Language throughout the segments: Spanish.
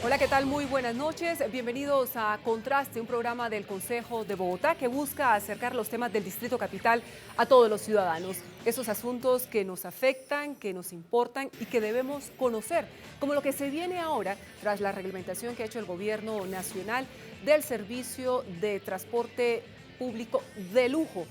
Hola, ¿qué tal? Muy buenas noches. Bienvenidos a Contraste, un programa del Consejo de Bogotá que busca acercar los temas del Distrito Capital a todos los ciudadanos. Esos asuntos que nos afectan, que nos importan y que debemos conocer, como lo que se viene ahora tras la reglamentación que ha hecho el Gobierno Nacional del servicio de transporte público de lujo.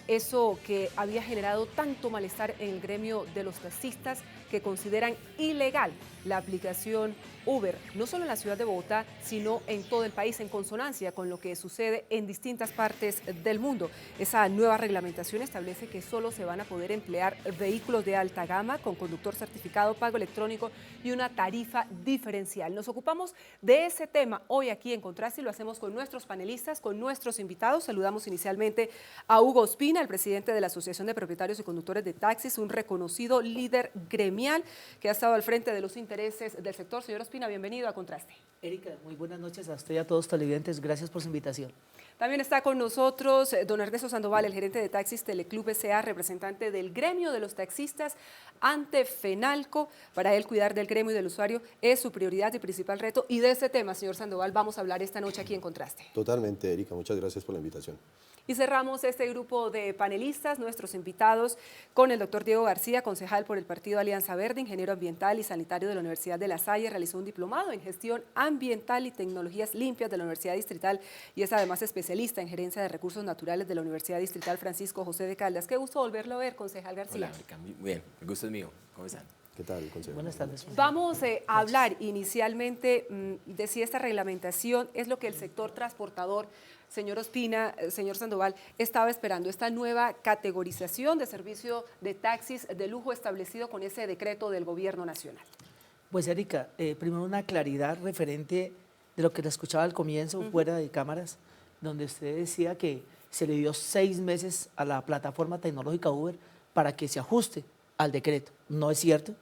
Eso que había generado tanto malestar en el gremio de los taxistas que consideran ilegal la aplicación Uber, no solo en la ciudad de Bogotá, sino en todo el país, en consonancia con lo que sucede en distintas partes del mundo. Esa nueva reglamentación establece que solo se van a poder emplear vehículos de alta gama con conductor certificado, pago electrónico y una tarifa diferencial. Nos ocupamos de ese tema hoy aquí en Contraste y lo hacemos con nuestros panelistas, con nuestros invitados. Saludamos inicialmente a Hugo Ospina, el presidente de la Asociación de Propietarios y Conductores de Taxis, un reconocido líder gremial que ha estado al frente de los intereses del sector. Señor Ospina, bienvenido a Contraste. Erika, muy buenas noches a usted y a todos los televidentes. Gracias por su invitación. También está con nosotros don Ernesto Sandoval, el gerente de Taxis Teleclub S.A., representante del gremio de los taxistas ante FENALCO. Para él, cuidar del gremio y del usuario es su prioridad y principal reto. Y de ese tema, señor Sandoval, vamos a hablar esta noche aquí en Contraste. Totalmente, Erika. Muchas gracias por la invitación. Y cerramos este grupo de panelistas, nuestros invitados, con el doctor Diego García, concejal por el Partido Alianza Verde, ingeniero ambiental y sanitario de la Universidad de La Salle, realizó un diplomado en gestión ambiental y tecnologías limpias de la Universidad Distrital y es además especialista en gerencia de recursos naturales de la Universidad Distrital Francisco José de Caldas. Qué gusto volverlo a ver, concejal García. Hola, Erika. Muy bien, el gusto es mío. ¿Cómo están? ¿Qué tal, consejero? Buenas tardes. Vamos a hablar inicialmente de si esta reglamentación es lo que el sector transportador, señor Ospina, señor Sandoval, estaba esperando, esta nueva categorización de servicio de taxis de lujo establecido con ese decreto del Gobierno Nacional. Pues Erika, primero una claridad referente de lo que le escuchaba al comienzo, fuera de cámaras, donde usted decía que se le dio 6 meses a la plataforma tecnológica Uber para que se ajuste al decreto. No es cierto.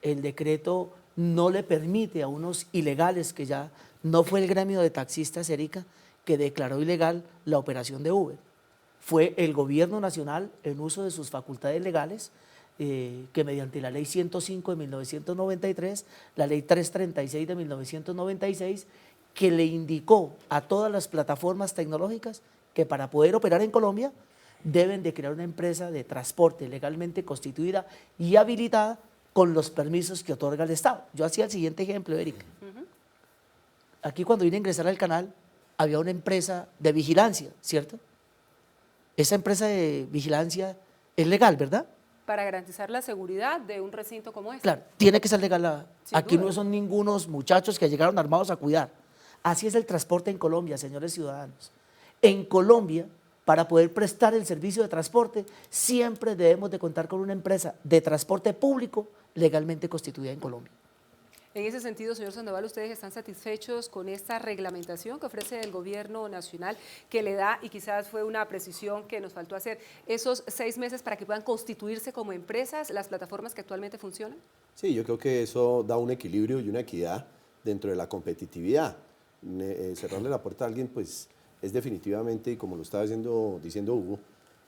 El decreto no le permite a unos ilegales, que ya no fue el gremio de taxistas, Erika, que declaró ilegal la operación de Uber. Fue el Gobierno Nacional, en uso de sus facultades legales, que mediante la Ley 105 de 1993, la Ley 336 de 1996, que le indicó a todas las plataformas tecnológicas que para poder operar en Colombia deben de crear una empresa de transporte legalmente constituida y habilitada con los permisos que otorga el Estado. Yo hacía el siguiente ejemplo, Erika. Aquí cuando vine a ingresar al canal, había una empresa de vigilancia, ¿cierto? Esa empresa de vigilancia es legal, ¿verdad? Para garantizar la seguridad de un recinto como este. Claro, tiene que ser legal. Aquí duda. no son ningunos muchachos que llegaron armados a cuidar. Así es el transporte en Colombia, señores ciudadanos. En Colombia, para poder prestar el servicio de transporte, siempre debemos de contar con una empresa de transporte público legalmente constituida en Colombia. En ese sentido, señor Sandoval, ¿ustedes están satisfechos con esta reglamentación que ofrece el Gobierno Nacional, que le da, y quizás fue una precisión que nos faltó hacer, esos 6 meses para que puedan constituirse como empresas las plataformas que actualmente funcionan? Sí, yo creo que eso da un equilibrio y una equidad dentro de la competitividad. Cerrarle la puerta a alguien, pues, es definitivamente, y como lo estaba diciendo Hugo,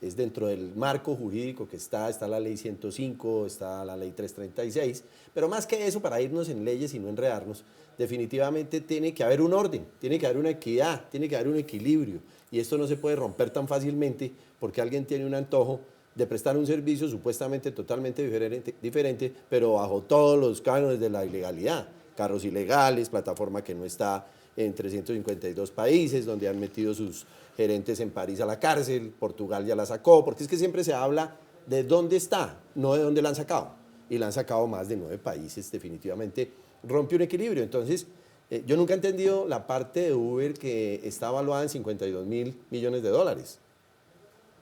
es dentro del marco jurídico que está la Ley 105, está la Ley 336, pero más que eso, para irnos en leyes y no enredarnos, definitivamente tiene que haber un orden, tiene que haber una equidad, tiene que haber un equilibrio, y esto no se puede romper tan fácilmente porque alguien tiene un antojo de prestar un servicio supuestamente totalmente diferente, pero bajo todos los cánones de la ilegalidad, carros ilegales, plataforma que no está en 352 países, donde han metido sus gerentes en París a la cárcel, Portugal ya la sacó, porque es que siempre se habla de dónde está, no de dónde la han sacado, y la han sacado más de 9 países, definitivamente rompe un equilibrio. Entonces, yo nunca he entendido la parte de Uber que está evaluada en 52.000 millones de dólares.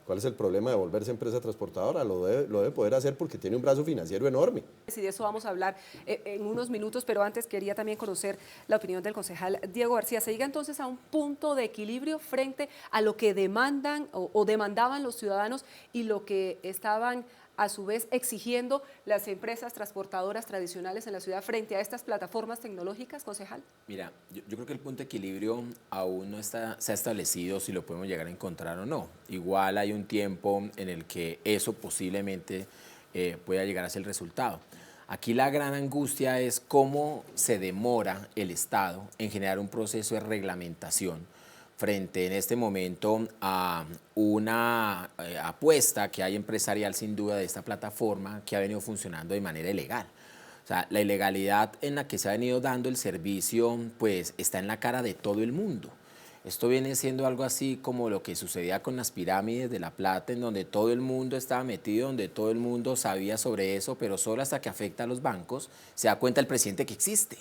¿Cuál es el problema de volverse empresa transportadora? Lo debe poder hacer porque tiene un brazo financiero enorme. Y de eso vamos a hablar en unos minutos, pero antes quería también conocer la opinión del concejal Diego García. ¿Se llega entonces a un punto de equilibrio frente a lo que demandan o demandaban los ciudadanos y lo que estaban a su vez exigiendo las empresas transportadoras tradicionales en la ciudad frente a estas plataformas tecnológicas, concejal? Mira, yo creo que el punto de equilibrio aún no se ha establecido si lo podemos llegar a encontrar o no. Igual hay un tiempo en el que eso posiblemente pueda llegar a ser el resultado. Aquí la gran angustia es cómo se demora el Estado en generar un proceso de reglamentación frente en este momento a una apuesta que hay empresarial sin duda de esta plataforma que ha venido funcionando de manera ilegal. O sea, la ilegalidad en la que se ha venido dando el servicio pues está en la cara de todo el mundo. Esto viene siendo algo así como lo que sucedía con las pirámides de la plata, en donde todo el mundo estaba metido, donde todo el mundo sabía sobre eso, pero solo hasta que afecta a los bancos se da cuenta el presidente que existe.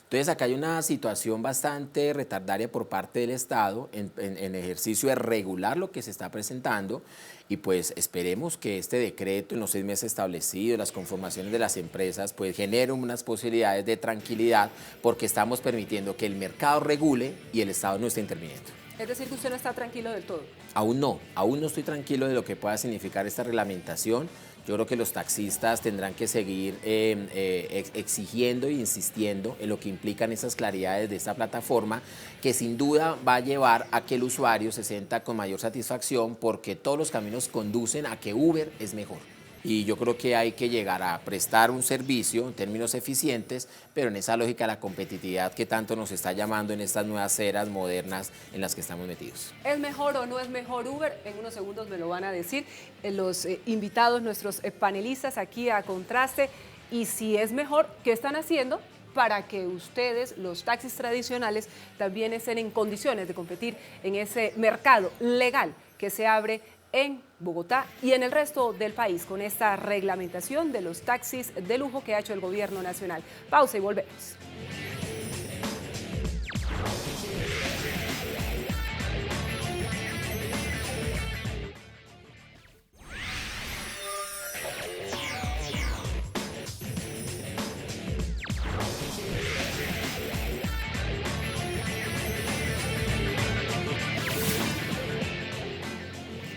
Entonces acá hay una situación bastante retardaria por parte del Estado en ejercicio de regular lo que se está presentando y pues esperemos que este decreto en los 6 meses establecidos, las conformaciones de las empresas pues generen unas posibilidades de tranquilidad porque estamos permitiendo que el mercado regule y el Estado no esté interviniendo. Es decir, que usted no está tranquilo del todo. Aún no estoy tranquilo de lo que pueda significar esta reglamentación. Yo creo que los taxistas tendrán que seguir exigiendo e insistiendo en lo que implican esas claridades de esta plataforma, que sin duda va a llevar a que el usuario se sienta con mayor satisfacción porque todos los caminos conducen a que Uber es mejor. Y yo creo que hay que llegar a prestar un servicio en términos eficientes, pero en esa lógica de la competitividad que tanto nos está llamando en estas nuevas eras modernas en las que estamos metidos. ¿Es mejor o no es mejor Uber? En unos segundos me lo van a decir los invitados, nuestros panelistas aquí a Contraste. Y si es mejor, ¿qué están haciendo para que ustedes, los taxis tradicionales, también estén en condiciones de competir en ese mercado legal que se abre en Bogotá y en el resto del país con esta reglamentación de los taxis de lujo que ha hecho el gobierno nacional? Pausa y volvemos.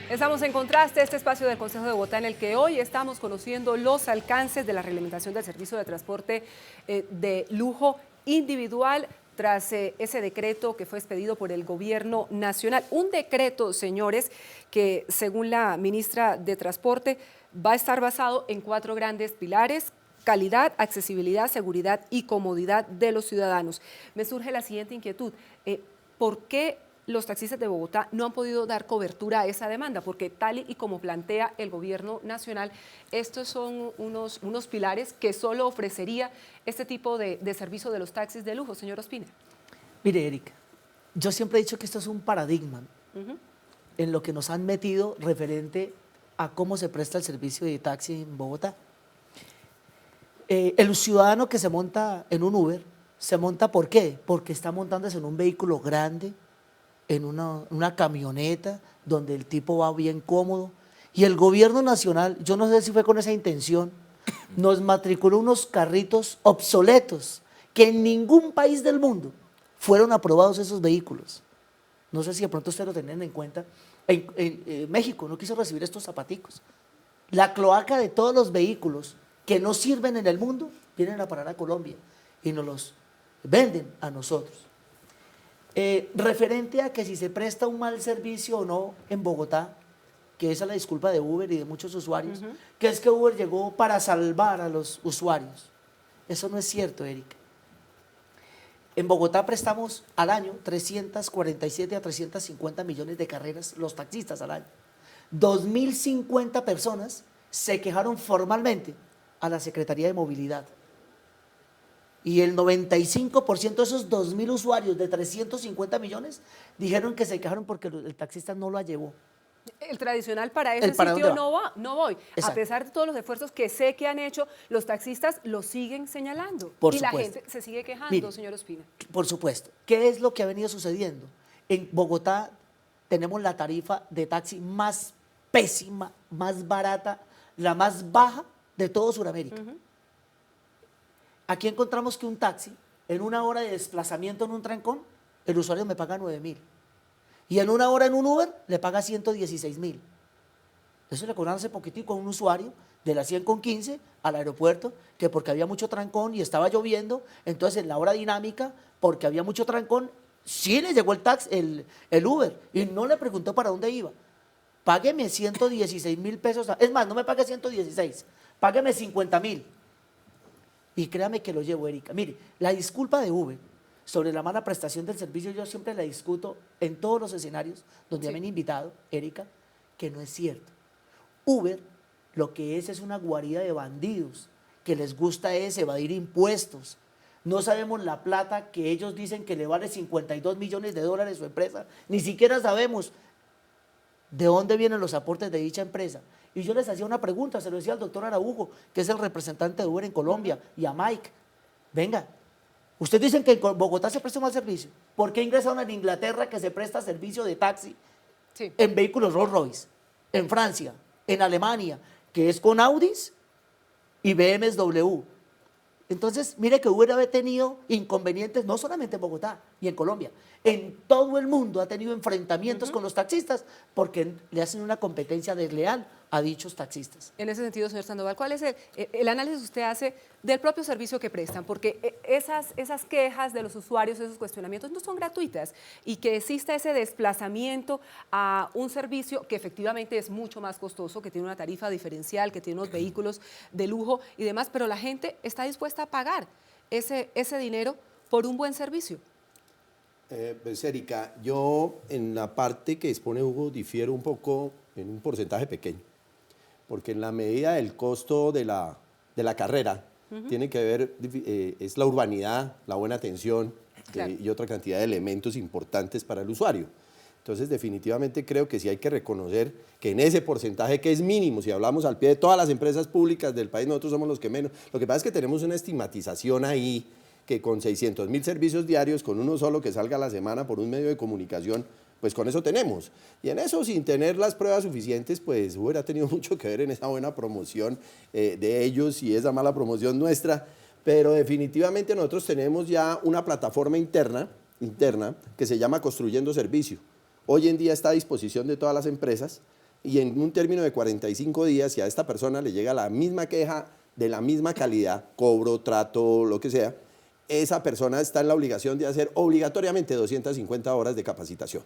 Estamos en Contraste, este espacio del Consejo de Bogotá en el que hoy estamos conociendo los alcances de la reglamentación del servicio de transporte de lujo individual tras ese decreto que fue expedido por el gobierno nacional. Un decreto, señores, que según la ministra de Transporte va a estar basado en 4 grandes pilares: calidad, accesibilidad, seguridad y comodidad de los ciudadanos. Me surge la siguiente inquietud. ¿Por qué los taxistas de Bogotá no han podido dar cobertura a esa demanda? Porque tal y como plantea el gobierno nacional, estos son unos pilares que solo ofrecería este tipo de servicio de los taxis de lujo. Señor Ospina. Mire, Erika, yo siempre he dicho que esto es un paradigma en lo que nos han metido referente a cómo se presta el servicio de taxi en Bogotá. El ciudadano que se monta en un Uber, se monta ¿por qué? Porque está montándose en un vehículo grande, en una camioneta donde el tipo va bien cómodo, y el gobierno nacional, yo no sé si fue con esa intención, nos matriculó unos carritos obsoletos que en ningún país del mundo fueron aprobados esos vehículos. No sé si de pronto ustedes lo tenían en cuenta. En México no quiso recibir estos zapaticos. La cloaca de todos los vehículos que no sirven en el mundo vienen a parar a Colombia y nos los venden a nosotros. Referente a que si se presta un mal servicio o no en Bogotá, que esa es la disculpa de Uber y de muchos usuarios, que es que Uber llegó para salvar a los usuarios. Eso no es cierto, Erika. En Bogotá prestamos al año 347 a 350 millones de carreras los taxistas al año. 2.050 personas se quejaron formalmente a la Secretaría de Movilidad. Y el 95% de esos 2.000 usuarios de 350 millones dijeron que se quejaron porque el taxista no la llevó. El tradicional para ese sitio no voy. Exacto. A pesar de todos los esfuerzos que sé que han hecho, los taxistas lo siguen señalando. Por y supuesto. La gente se sigue quejando, mire, señor Ospina. Por supuesto. ¿Qué es lo que ha venido sucediendo? En Bogotá tenemos la tarifa de taxi más pésima, más barata, la más baja de todo Sudamérica. Aquí encontramos que un taxi, en 1 hora de desplazamiento en un trancón, el usuario me paga 9.000. Y en 1 hora en un Uber, le paga 116.000. Eso le cobraron hace poquitico a un usuario de la 100 con 15 al aeropuerto, que porque había mucho trancón y estaba lloviendo, entonces en la hora dinámica, porque había mucho trancón, sí le llegó el taxi, el Uber, y no le preguntó para dónde iba. Págueme 116.000 pesos. Es más, no me pague 116, págueme 50.000. Y créame que lo llevo, Erika. Mire, la disculpa de Uber sobre la mala prestación del servicio, yo siempre la discuto en todos los escenarios donde me han invitado, Erika, que no es cierto. Uber lo que es una guarida de bandidos, que les gusta es evadir impuestos. No sabemos la plata que ellos dicen que le vale 52 millones de dólares su empresa. Ni siquiera sabemos de dónde vienen los aportes de dicha empresa. Y yo les hacía una pregunta, se lo decía al doctor Araujo, que es el representante de Uber en Colombia, y a Mike. Venga, ustedes dicen que en Bogotá se presta un mal servicio. ¿Por qué ingresaron en Inglaterra que se presta servicio de taxi en vehículos Rolls Royce? En Francia, en Alemania, que es con Audis y BMW. Entonces, mire que Uber ha tenido inconvenientes no solamente en Bogotá y en Colombia, en todo el mundo ha tenido enfrentamientos con los taxistas porque le hacen una competencia desleal a dichos taxistas. En ese sentido, señor Sandoval, ¿cuál es el análisis que usted hace del propio servicio que prestan? Porque esas quejas de los usuarios, esos cuestionamientos no son gratuitas y que exista ese desplazamiento a un servicio que efectivamente es mucho más costoso, que tiene una tarifa diferencial, que tiene unos vehículos de lujo y demás, pero la gente está dispuesta a pagar ese dinero por un buen servicio. Pues Erika, yo en la parte que expone Hugo difiero un poco en un porcentaje pequeño, porque en la medida del costo de la carrera tiene que ver, es la urbanidad, la buena atención y otra cantidad de elementos importantes para el usuario. Entonces, definitivamente creo que sí hay que reconocer que en ese porcentaje que es mínimo, si hablamos al pie de todas las empresas públicas del país, nosotros somos los que menos. Lo que pasa es que tenemos una estigmatización ahí, que con 600.000 servicios diarios, con uno solo que salga a la semana por un medio de comunicación, pues con eso tenemos. Y en eso, sin tener las pruebas suficientes, pues Uber ha tenido mucho que ver en esa buena promoción de ellos y esa mala promoción nuestra, pero definitivamente nosotros tenemos ya una plataforma interna que se llama Construyendo Servicio. Hoy en día está a disposición de todas las empresas y en un término de 45 días, si a esta persona le llega la misma queja de la misma calidad, cobro, trato, lo que sea, esa persona está en la obligación de hacer obligatoriamente 250 horas de capacitación.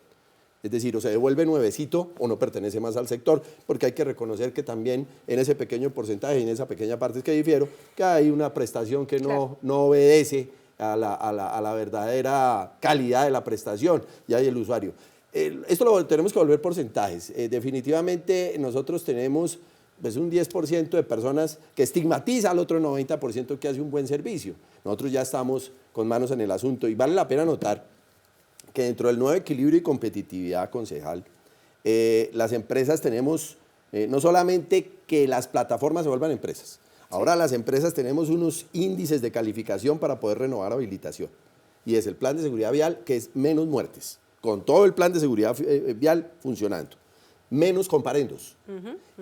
Es decir, o se devuelve nuevecito o no pertenece más al sector, porque hay que reconocer que también en ese pequeño porcentaje, en esa pequeña parte es que difiero, que hay una prestación que no obedece a la verdadera calidad de la prestación y hay el usuario. Esto lo tenemos que volver porcentajes. Definitivamente nosotros tenemos pues un 10% de personas que estigmatiza al otro 90% que hace un buen servicio. Nosotros ya estamos con manos en el asunto y vale la pena notar que dentro del nuevo equilibrio y competitividad, concejal, las empresas tenemos no solamente que las plataformas se vuelvan empresas, ahora las empresas tenemos unos índices de calificación para poder renovar habilitación y es el plan de seguridad vial que es menos muertes, con todo el plan de seguridad vial funcionando. Menos comparendos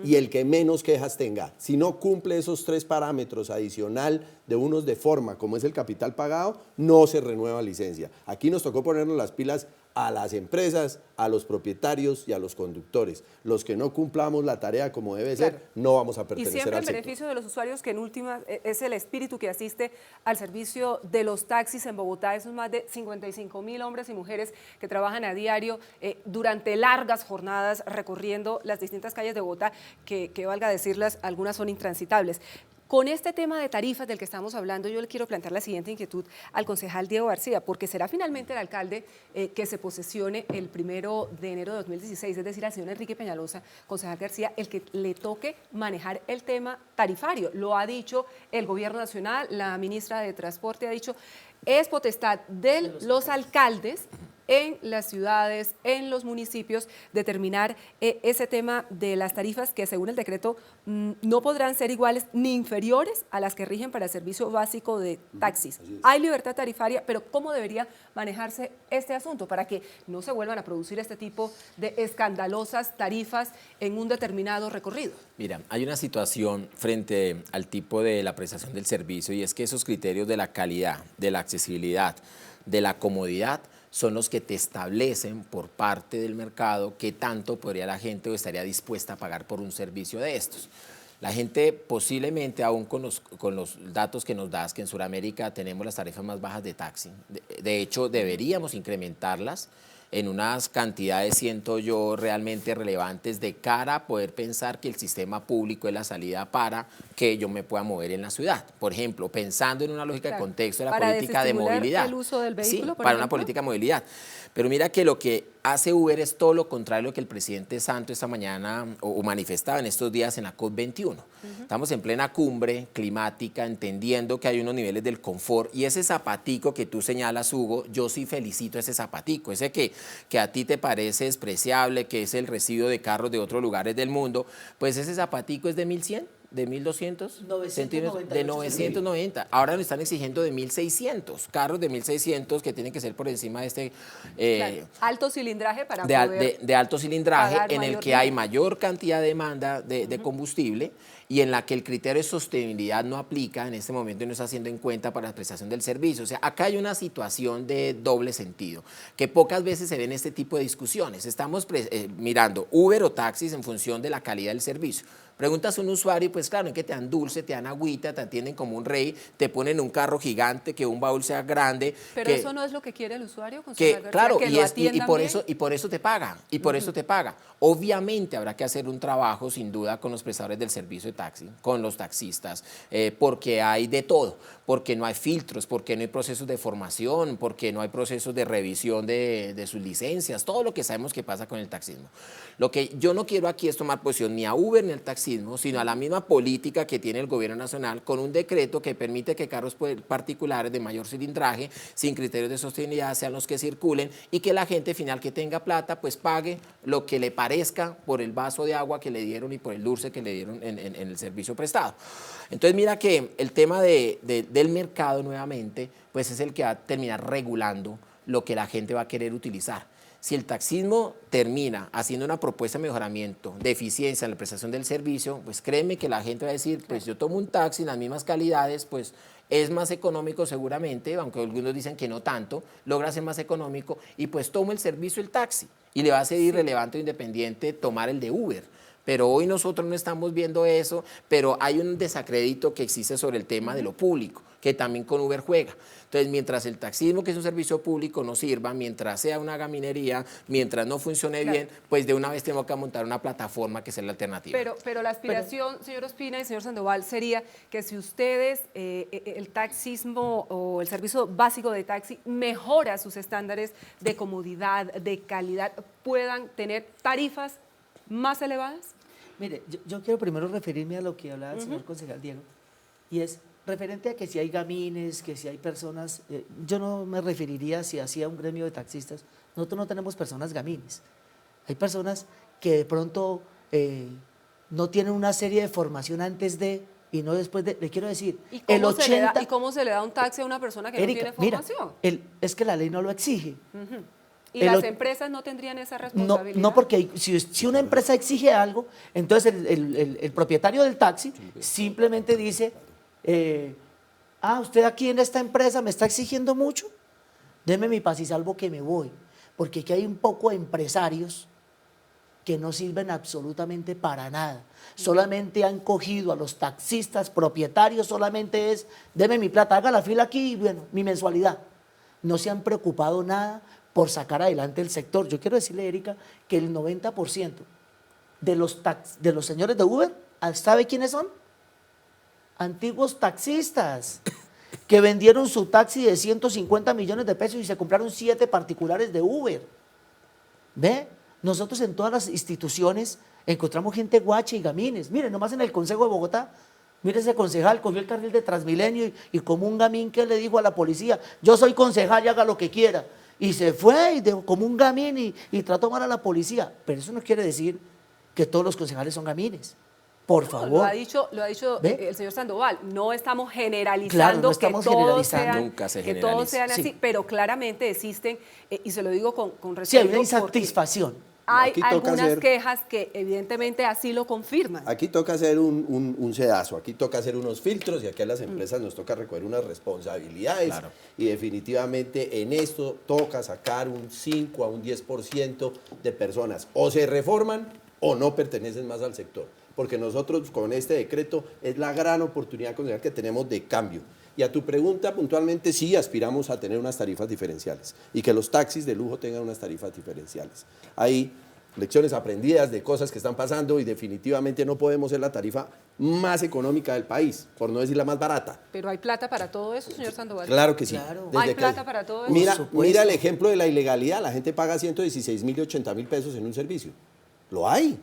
y el que menos quejas tenga. Si no cumple esos 3 parámetros adicional de unos de forma, como es el capital pagado, no se renueva licencia. Aquí nos tocó ponernos las pilas a las empresas, a los propietarios y a los conductores. Los que no cumplamos la tarea como debe ser, no vamos a pertenecer al sector. Y siempre en beneficio de los usuarios, que en última es el espíritu que asiste al servicio de los taxis en Bogotá. Esos más de 55.000 hombres y mujeres que trabajan a diario durante largas jornadas recorriendo las distintas calles de Bogotá, que valga decirlas, algunas son intransitables. Con este tema de tarifas del que estamos hablando, yo le quiero plantear la siguiente inquietud al concejal Diego García, porque será finalmente el alcalde que se posesione el 1 de enero de 2016, es decir, al señor Enrique Peñalosa, concejal García, el que le toque manejar el tema tarifario. Lo ha dicho el gobierno nacional, la ministra de Transporte ha dicho, es potestad de los alcaldes en las ciudades, en los municipios, determinar ese tema de las tarifas que según el decreto no podrán ser iguales ni inferiores a las que rigen para el servicio básico de taxis. Hay libertad tarifaria, pero ¿cómo debería manejarse este asunto para que no se vuelvan a producir este tipo de escandalosas tarifas en un determinado recorrido? Mira, hay una situación frente al tipo de la prestación del servicio y es que esos criterios de la calidad, de la accesibilidad, de la comodidad, son los que te establecen por parte del mercado qué tanto podría la gente o estaría dispuesta a pagar por un servicio de estos. La gente posiblemente, aún con los datos que nos das, que en Sudamérica tenemos las tarifas más bajas de taxi, de hecho deberíamos incrementarlas en unas cantidades, siento yo, realmente relevantes de cara a poder pensar que el sistema público es la salida para que yo me pueda mover en la ciudad. Por ejemplo, pensando en una lógica de contexto de la política de movilidad. El uso del vehículo, sí, por para ejemplo. una política de movilidad. Pero mira que lo que hace Uber es todo lo contrario a lo que el presidente Santos esta mañana o manifestaba en estos días en la COP21. Estamos en plena cumbre climática, entendiendo que hay unos niveles del confort y ese zapatico que tú señalas, Hugo, yo sí felicito a ese zapatico, ese que a ti te parece despreciable, que es el residuo de carros de otros lugares del mundo, pues ese zapatico es de 1100. ¿De 1200? 990. De 990. Ahora nos están exigiendo de 1600. Carros de 1600 que tienen que ser por encima de este... Claro, alto cilindraje para poder de alto cilindraje, pagar en el mayor que hay dinero. mayor cantidad de demanda de combustible y en la que el criterio de sostenibilidad no aplica en este momento y no está haciendo en cuenta para la prestación del servicio. O sea, acá hay una situación de doble sentido, que pocas veces se ve en este tipo de discusiones. Estamos mirando Uber o taxis en función de la calidad del servicio. Preguntas a un usuario y pues claro, es que te dan dulce, te dan agüita, te atienden como un rey, te ponen un carro gigante, que un baúl sea grande. Pero que, eso no es lo que quiere el usuario, que claro, que y, lo es, y atiendan por bien. eso y por eso te pagan, y por eso te paga. Obviamente habrá que hacer un trabajo sin duda con los prestadores del servicio de taxi, con los taxistas, porque hay de todo, porque no hay filtros, porque no hay procesos de formación, porque no hay procesos de revisión de sus licencias, todo lo que sabemos que pasa con el taxismo. Lo que yo no quiero aquí es tomar posición ni a Uber ni al taxismo, sino a la misma política que tiene el gobierno nacional con un decreto que permite que carros particulares de mayor cilindraje, sin criterios de sostenibilidad, sean los que circulen y que la gente final que tenga plata pues pague lo que le parezca por el vaso de agua que le dieron y por el dulce que le dieron en el servicio prestado. Entonces mira que el tema del mercado nuevamente pues es el que va a terminar regulando lo que la gente va a querer utilizar. Si el taxismo termina haciendo una propuesta de mejoramiento, de eficiencia en la prestación del servicio, pues créeme que la gente va a decir, pues yo tomo un taxi en las mismas calidades, pues es más económico seguramente, aunque algunos dicen que no tanto, logra ser más económico y pues tomo el servicio del taxi y le va a ser irrelevante o independiente tomar el de Uber. Pero hoy nosotros no estamos viendo eso, pero hay un desacrédito que existe sobre el tema de lo público, que también con Uber juega. Entonces, mientras el taxismo, que es un servicio público, no sirva, mientras sea una gaminería, mientras no funcione bien, pues de una vez tenemos que montar una plataforma que sea la alternativa. Pero la aspiración, señor Ospina y señor Sandoval, sería que si ustedes, el taxismo o el servicio básico de taxi mejora sus estándares de comodidad, de calidad, puedan tener tarifas más elevadas. Mire, yo quiero primero referirme a lo que hablaba el señor concejal Diego, y es referente a que si hay gamines, que si hay personas, yo no me referiría si hacía un gremio de taxistas, nosotros no tenemos personas gamines, hay personas que de pronto no tienen una serie de formación antes de y no después de, le quiero decir, ¿Y el cómo, 80... ¿Y cómo se le da un taxi a una persona que Erika, no tiene formación? mira, es que la ley no lo exige. ¿Y las empresas no tendrían esa responsabilidad? No, porque si una empresa exige algo, entonces el propietario del taxi simplemente dice, usted aquí en esta empresa me está exigiendo mucho, deme mi paz y salvo que me voy, porque aquí hay un poco de empresarios que no sirven absolutamente para nada, solamente han cogido a los taxistas propietarios, solamente es, deme mi plata, haga la fila aquí y bueno, mi mensualidad. No se han preocupado nada por sacar adelante el sector. Yo quiero decirle, Erika, que el 90% de los señores de Uber, ¿sabe quiénes son? Antiguos taxistas que vendieron su taxi de 150 millones de pesos y se compraron 7 particulares de Uber. ¿Ve? Nosotros en todas las instituciones encontramos gente guacha y gamines. Miren, nomás en el Consejo de Bogotá, mire ese concejal, cogió el carril de Transmilenio y como un gamín que le dijo a la policía, yo soy concejal y haga lo que quiera. Y se fue como un gamín y trató mal a la policía. Pero eso no quiere decir que todos los concejales son gamines. Por favor. Lo ha dicho el señor Sandoval. No estamos generalizando, claro, no estamos que todos generalizando. sean, Nunca se que todos sean generaliza. así, Sí. pero claramente existen, y se lo digo con Sí, respeto. hay una porque insatisfacción. Hay Aquí toca algunas hacer- quejas que evidentemente así lo confirman. Aquí toca hacer un sedazo, aquí toca hacer unos filtros y aquí a las empresas nos toca recoger unas responsabilidades. Claro. Y definitivamente en esto toca sacar un 5 a un 10% de personas o se reforman o no pertenecen más al sector. Porque nosotros con este decreto es la gran oportunidad concejal que tenemos de cambio. Y a tu pregunta puntualmente, sí aspiramos a tener unas tarifas diferenciales y que los taxis de lujo tengan unas tarifas diferenciales. Hay lecciones aprendidas de cosas que están pasando y definitivamente no podemos ser la tarifa más económica del país, por no decir la más barata. Pero hay plata para todo eso, señor Sandoval. Claro que sí. Claro. Desde Hay que- plata para todo eso. Mira el ejemplo de la ilegalidad. La gente paga 116.000 y 80.000 pesos en un servicio. Lo hay.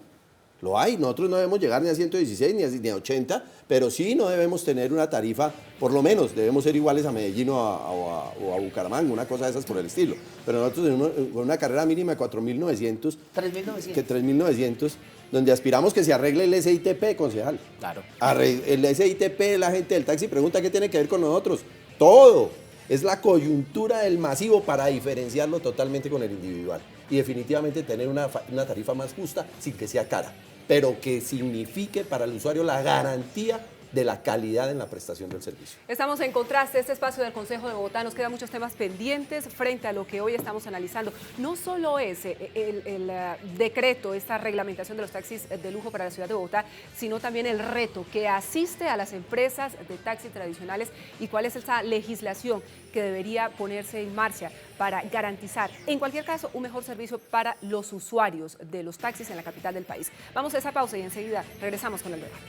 Lo hay. Nosotros no debemos llegar ni a 116 ni a 80, pero sí no debemos tener una tarifa, por lo menos debemos ser iguales a Medellín o a Bucaramanga, una cosa de esas por el estilo. Pero nosotros con una carrera mínima de 4.900, 3.900. que 3.900, donde aspiramos que se arregle el SITP, concejal. Claro. El SITP, la gente del taxi pregunta qué tiene que ver con nosotros. Todo. Es la coyuntura del masivo para diferenciarlo totalmente con el individual. Y definitivamente tener una tarifa más justa sin que sea cara, pero que signifique para el usuario la garantía de la calidad en la prestación del servicio. Estamos en Contraste, este espacio del Consejo de Bogotá. Nos quedan muchos temas pendientes frente a lo que hoy estamos analizando. No solo es el decreto, esta reglamentación de los taxis de lujo para la ciudad de Bogotá, sino también el reto que asiste a las empresas de taxis tradicionales y cuál es esa legislación que debería ponerse en marcha para garantizar, en cualquier caso, un mejor servicio para los usuarios de los taxis en la capital del país. Vamos a esa pausa y enseguida regresamos con el debate.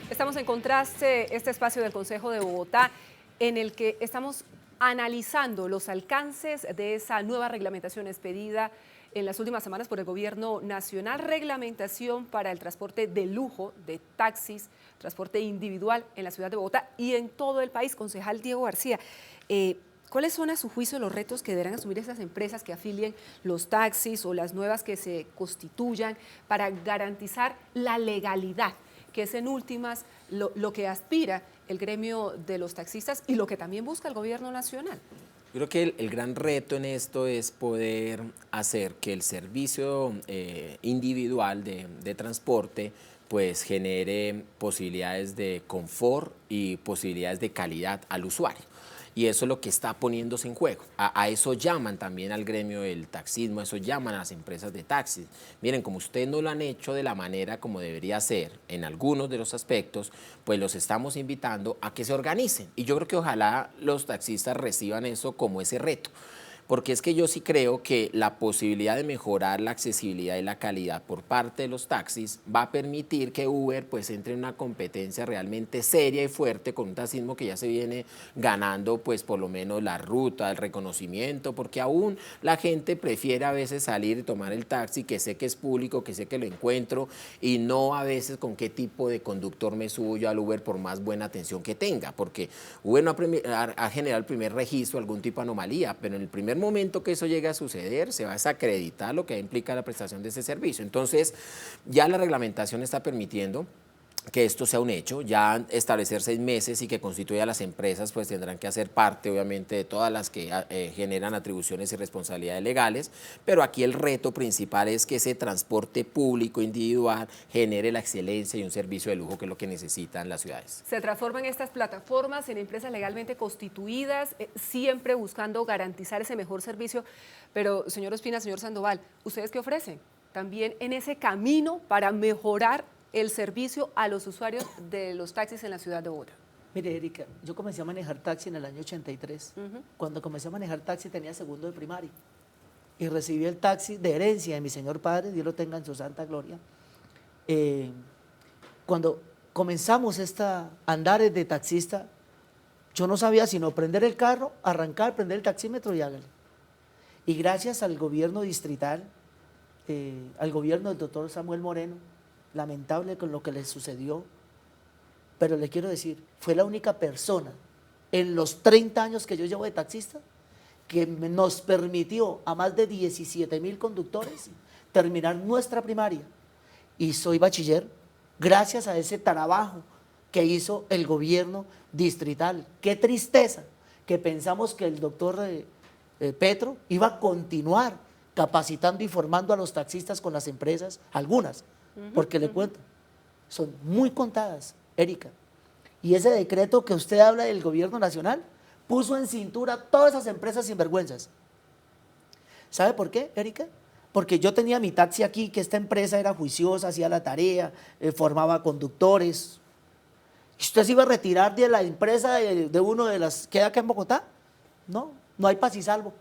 Estamos en Contraste, este espacio del Consejo de Bogotá, en el que estamos analizando los alcances de esa nueva reglamentación expedida en las últimas semanas por el Gobierno Nacional, reglamentación para el transporte de lujo, de taxis, transporte individual en la ciudad de Bogotá y en todo el país. Concejal Diego García, ¿cuáles son a su juicio los retos que deberán asumir esas empresas que afilien los taxis o las nuevas que se constituyan para garantizar la legalidad, que es en últimas lo que aspira el gremio de los taxistas y lo que también busca el Gobierno Nacional? Yo creo que el gran reto en esto es poder hacer que el servicio individual de transporte pues genere posibilidades de confort y posibilidades de calidad al usuario. Y eso es lo que está poniéndose en juego. A eso llaman también al gremio del taxismo, a eso llaman a las empresas de taxis. Miren, como ustedes no lo han hecho de la manera como debería ser en algunos de los aspectos, pues los estamos invitando a que se organicen. Y yo creo que ojalá los taxistas reciban eso como ese reto. Porque es que yo sí creo que la posibilidad de mejorar la accesibilidad y la calidad por parte de los taxis va a permitir que Uber pues entre en una competencia realmente seria y fuerte con un taxismo que ya se viene ganando pues por lo menos la ruta, el reconocimiento, porque aún la gente prefiere a veces salir y tomar el taxi que sé que es público, que sé que lo encuentro y no a veces con qué tipo de conductor me subo yo al Uber por más buena atención que tenga, porque Uber no ha generado el primer registro, algún tipo de anomalía, pero en el primer momento que eso llegue a suceder, se va a desacreditar lo que implica la prestación de ese servicio. Entonces, ya la reglamentación está permitiendo que esto sea un hecho, ya establecer 6 meses y que constituya las empresas, pues tendrán que hacer parte, obviamente, de todas las que generan atribuciones y responsabilidades legales, pero aquí el reto principal es que ese transporte público individual genere la excelencia y un servicio de lujo que es lo que necesitan las ciudades. Se transforman estas plataformas en empresas legalmente constituidas, siempre buscando garantizar ese mejor servicio, pero señor Ospina, señor Sandoval, ¿ustedes qué ofrecen? También en ese camino para mejorar el servicio a los usuarios de los taxis en la ciudad de Bogotá. Mire, Erika, yo comencé a manejar taxi en el año 83. Cuando comencé a manejar taxi tenía segundo de primaria y recibí el taxi de herencia de mi señor padre, Dios lo tenga en su santa gloria. Cuando comenzamos esta andares de taxista, yo no sabía sino prender el carro, arrancar, prender el taxímetro y hágale. Y gracias al gobierno distrital, al gobierno del doctor Samuel Moreno, lamentable con lo que le sucedió, pero le quiero decir, fue la única persona en los 30 años que yo llevo de taxista que nos permitió a más de 17.000 conductores terminar nuestra primaria. Y soy bachiller gracias a ese trabajo que hizo el gobierno distrital. Qué tristeza que pensamos que el doctor Petro iba a continuar capacitando y formando a los taxistas con las empresas, algunas, porque le cuento, son muy contadas, Erika. Y ese decreto que usted habla del gobierno nacional puso en cintura todas esas empresas sinvergüenzas. ¿Sabe por qué, Erika? Porque yo tenía mi taxi aquí, que esta empresa era juiciosa, hacía la tarea, formaba conductores. ¿Usted se iba a retirar de la empresa de uno de las que hay acá en Bogotá? No, no hay paz y salvo.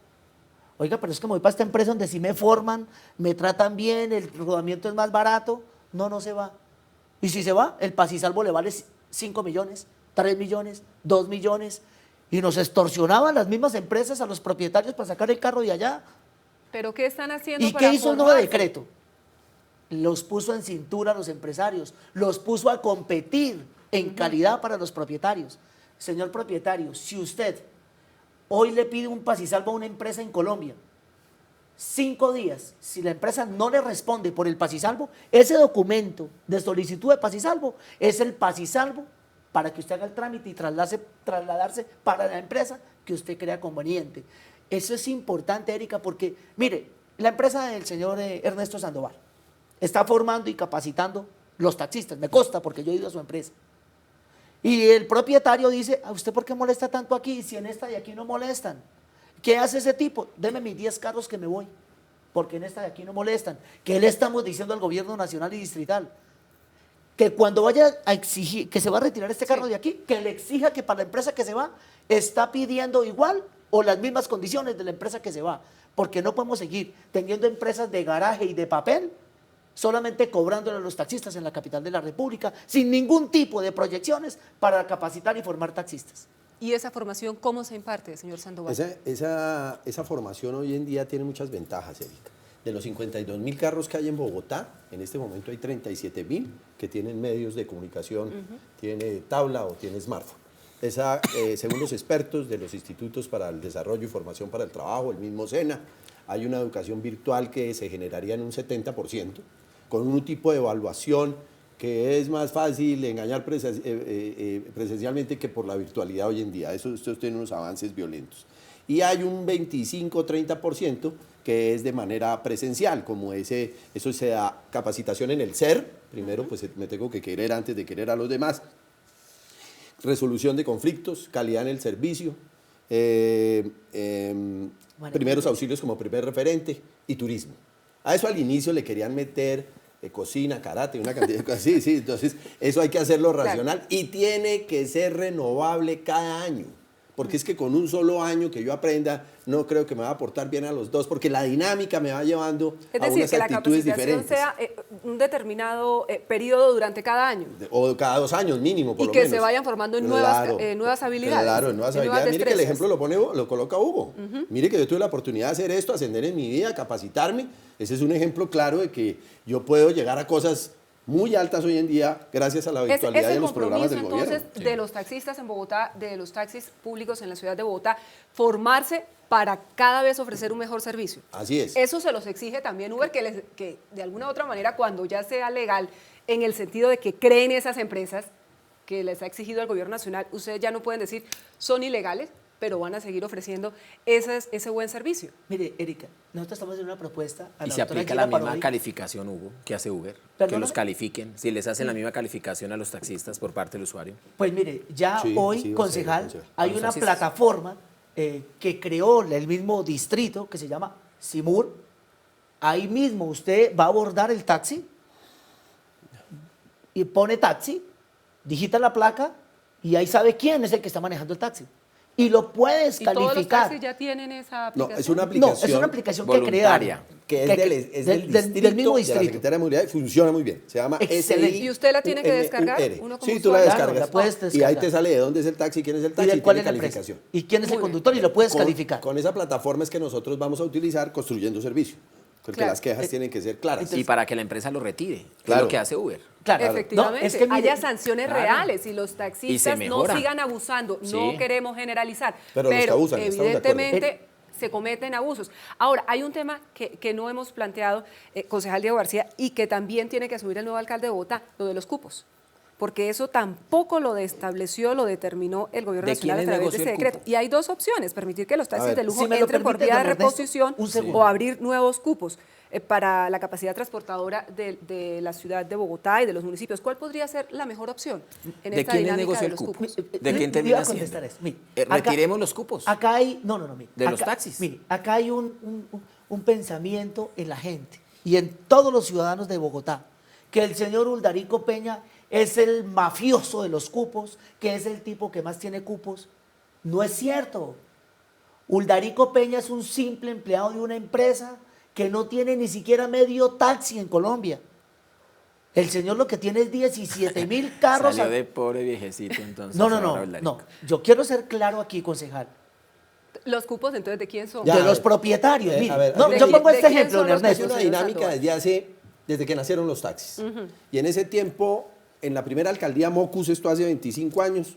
Oiga, pero es que me voy para esta empresa donde sí me forman, me tratan bien, el rodamiento es más barato. No, no se va. Y si se va, el paz y salvo le vale 5 millones, 3 millones, 2 millones. Y nos extorsionaban las mismas empresas a los propietarios para sacar el carro de allá. ¿Pero qué están haciendo ¿Y para qué hizo el nuevo formarse? decreto? Los puso en cintura a los empresarios, los puso a competir en calidad para los propietarios. Señor propietario, si usted hoy le pide un paz y salvo a una empresa en Colombia, 5 días, si la empresa no le responde por el paz y salvo, ese documento de solicitud de paz y salvo es el paz y salvo para que usted haga el trámite y trasladarse para la empresa que usted crea conveniente. Eso es importante, Erika, porque, mire, la empresa del señor Ernesto Sandoval está formando y capacitando los taxistas, me consta porque yo he ido a su empresa. Y el propietario dice, ¿a usted por qué molesta tanto aquí? Si en esta de aquí no molestan. ¿Qué hace ese tipo? Deme mis 10 carros que me voy, porque en esta de aquí no molestan. ¿Qué le estamos diciendo al gobierno nacional y distrital? Que cuando vaya a exigir, que se va a retirar este carro de aquí, que le exija que para la empresa que se va, está pidiendo igual o las mismas condiciones de la empresa que se va. Porque no podemos seguir teniendo empresas de garaje y de papel, solamente cobrándole a los taxistas en la capital de la República, sin ningún tipo de proyecciones para capacitar y formar taxistas. ¿Y esa formación cómo se imparte, señor Sandoval? Esa formación hoy en día tiene muchas ventajas, Erika. De los 52.000 carros que hay en Bogotá, en este momento hay 37.000 que tienen medios de comunicación, tiene tabla o tiene smartphone. Según los expertos de los Institutos para el Desarrollo y Formación para el Trabajo, el mismo SENA, hay una educación virtual que se generaría en un 70%, con un tipo de evaluación que es más fácil engañar presencialmente que por la virtualidad hoy en día. Eso tiene unos avances violentos. Y hay un 25-30% que es de manera presencial, como eso se da capacitación en el ser, primero pues me tengo que querer antes de querer a los demás, resolución de conflictos, calidad en el servicio, primeros auxilios como primer referente y turismo. A eso al inicio le querían meter cocina, karate, una cantidad de cosas. Sí, entonces eso hay que hacerlo racional y tiene que ser renovable cada año. Porque es que con un solo año que yo aprenda, no creo que me va a aportar bien a los dos, porque la dinámica me va llevando a unas actitudes diferentes. Es decir, que la capacitación sea un determinado periodo durante cada año. O cada 2 años mínimo, por lo menos. Y que se vayan formando en nuevas habilidades. Claro, en nuevas habilidades. Mire que el ejemplo lo coloca Hugo. Mire que yo tuve la oportunidad de hacer esto, ascender en mi vida, capacitarme. Ese es un ejemplo claro de que yo puedo llegar a cosas muy altas hoy en día gracias a la virtualidad y a los programas del gobierno. Entonces, de los taxistas en Bogotá, de los taxis públicos en la ciudad de Bogotá, formarse para cada vez ofrecer un mejor servicio. Así es. Eso se los exige también Uber, que de alguna u otra manera, cuando ya sea legal, en el sentido de que creen esas empresas que les ha exigido el gobierno nacional, ustedes ya no pueden decir son ilegales, pero van a seguir ofreciendo ese buen servicio. Mire, Erika, nosotros estamos haciendo una propuesta a y la se doctora aplica la Gina misma Parodi. calificación, Hugo, que hace Uber, ¿Perdóname? que los califiquen, si les hacen la misma calificación a los taxistas por parte del usuario. Pues mire, ya Sí, hoy, sí, concejal, concejal. hay Los una taxistas. plataforma que creó el mismo distrito que se llama Simur. Ahí mismo usted va a abordar el taxi y pone taxi, digita la placa y ahí sabe quién es el que está manejando el taxi. Y lo puedes ¿Y todos los calificar. taxis ya tienen esa No, aplicación? es una No, aplicación, es una aplicación que voluntaria, crearon. que es del del mismo de la distrito. Secretaría de Movilidad y funciona muy bien. Se llama Excelente. SI. ¿Y usted la tiene que descargar? Uno como Sí, tú la usuario. descargas. Claro, la puedes Y ahí descargar. te sale de dónde es el taxi, quién es el Y taxi, de y cuál tiene es la empresa. calificación. Y quién es el Muy bien. conductor y lo puedes Con- calificar. Con esa plataforma es que nosotros vamos a utilizar construyendo servicio. Porque Claro. las quejas tienen que ser claras. Y para que la empresa lo retire, que es Claro. lo que hace Uber. Claro. Efectivamente, No, es que mire, haya sanciones claro. reales y los Y taxistas se no mejora. sigan abusando. Sí. No queremos generalizar, Pero los que abusan, estamos de acuerdo. evidentemente se cometen abusos. Ahora, hay un tema que no hemos planteado, concejal Diego García, y que también tiene que asumir el nuevo alcalde de Bogotá, lo de los cupos. porque eso tampoco lo estableció, lo determinó el gobierno ¿De nacional a quién es través de ese negocio el decreto. cupo? Y hay dos opciones, permitir que los taxis ver, de lujo si me lo entren por permite, vía de don Ernesto, reposición un segundo. o abrir nuevos cupos para la capacidad transportadora de la ciudad de Bogotá y de los municipios. ¿Cuál podría ser la mejor opción en ¿De esta quién es dinámica negocio de el los cupo? cupos? ¿De quién Le termina iba a siendo? contestar eso. Mire, acá- Retiremos los cupos. Acá hay, no, mire. De los taxis. Mire, acá hay un pensamiento en la gente y en todos los ciudadanos de Bogotá, que el señor Uldarico Peña es el mafioso de los cupos, que es el tipo que más tiene cupos. No es cierto. Uldarico Peña es un simple empleado de una empresa que no tiene ni siquiera medio taxi en Colombia. El señor lo que tiene es 17.000 carros. Salió de pobre viejecito, entonces. No, ahora hablaré. no. Yo quiero ser claro aquí, concejal. Los cupos, entonces, ¿de quién son? Ya, De a los ver, propietarios. Mire, a ver, no, ¿de yo quién- pongo de este quién ejemplo, son don los Es Ernesto. una señor dinámica Sandoval. desde que nacieron los taxis. Y en ese tiempo, en la primera alcaldía Mocus, esto hace 25 años,